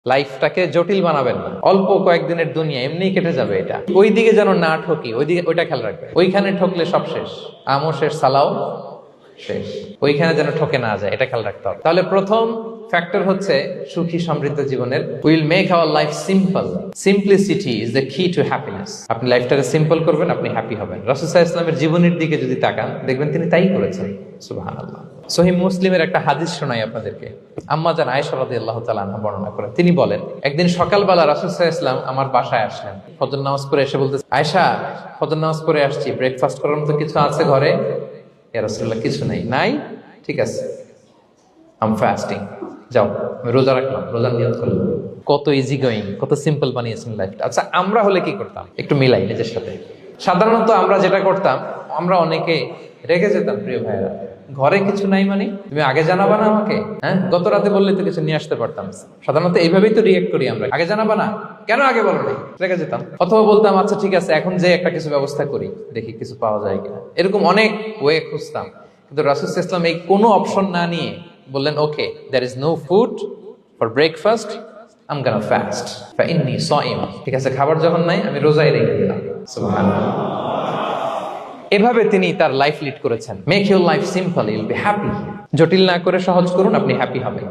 লাইফটাকে জটিল বানাবেন না। অল্প কয়েকদিনের দুনিয়া এমনি কেটে যাবে, এটা ওই দিকে যেন না ঠকি, ওইটা খেয়াল রাখবে। ওইখানে ঠকলে সব শেষ, আমও শেষ, সালাও শেষ। ওইখানে যেন ঠকে না যায়, এটা খেয়াল রাখতে হবে। তাহলে প্রথম ফ্যাক্টর হচ্ছে সুখী সমৃদ্ধ জীবনের will make our life simple. Simplicity is the কি টু হ্যাপিনেস। আপনি লাইফটাকে সিম্পল করবেন, আপনি হ্যাপি হবেন। রাসূল সাল্লাল্লাহু আলাইহি ওয়াসাল্লামের জীবনের দিকে যদি তাকান, দেখবেন তিনি তাই করেছেন। সুবহানাল্লাহ। সহিহ মুসলিমের একটা হাদিস শোনাই আপনাদেরকে। আম্মা জান আয়েশা রাদিয়াল্লাহু তাআলা আনহা বর্ণনা করেন। তিনি বলেন, একদিন সকালবেলা রাসূল সাল্লাল্লাহু আলাইহি ওয়াসাল্লাম আমার বাসায় আসলেন। ফজর নামাজ পড়ে এসে বলতে, আয়েশা ফজর নামাজ পড়ে আসছি, ব্রেকফাস্ট করার মতো কিছু আছে ঘরে? ইয়া রাসূলুল্লাহ, কিছু নাই। নাই? ঠিক আছে, আম ফাস্টিং, যাও আমি রোজা রাখলাম, রোজার নিয়ত করলাম। কত ইজি গোয়িং, কত সিম্পল বানিয়েছেন লাইফটা। আচ্ছা, আমরা হলে কি করতাম? একটু মিলাই নিজের সাথে। সাধারণত আমরা যেটা করতাম, আমরা অনেকে রেগে যেতাম। প্রিয় ভাইয়েরা, ঘরে কিছু নাই মানে তুমি আগে জানাবা না আমাকে? হ্যাঁ, গত রাতে বললে তো কিছু নিয়ে আসতে পারতাম। সাধারণত এইভাবেই তো রিয়েক্ট করি আমরা, আগে জানাবা না কেন, আগে বলো না, রেগে যেতাম। অথবা বলতাম, আচ্ছা ঠিক আছে, এখন যে একটা কিছু ব্যবস্থা করি, দেখি কিছু পাওয়া যায় কিনা। এরকম অনেক ওয়ে খুঁজতাম। কিন্তু রাসূল সাল্লাল্লাহু আলাইহি ওয়াসাল্লাম এই কোনো অপশন না নিয়ে বললেন, ওকে, there is no food for breakfast, I'm gonna fast fa inni sa'im। ঠিক আছে, খাবার যখন নাই আমি রোজায় রেখে দিলাম। সুবহানাল্লাহ। এভাবে তিনি তার লাইফ লিড করেছেন। Make your life simple, you'll be happy. জটিল না করে সহজ করুন, আপনি হ্যাপি হবেন।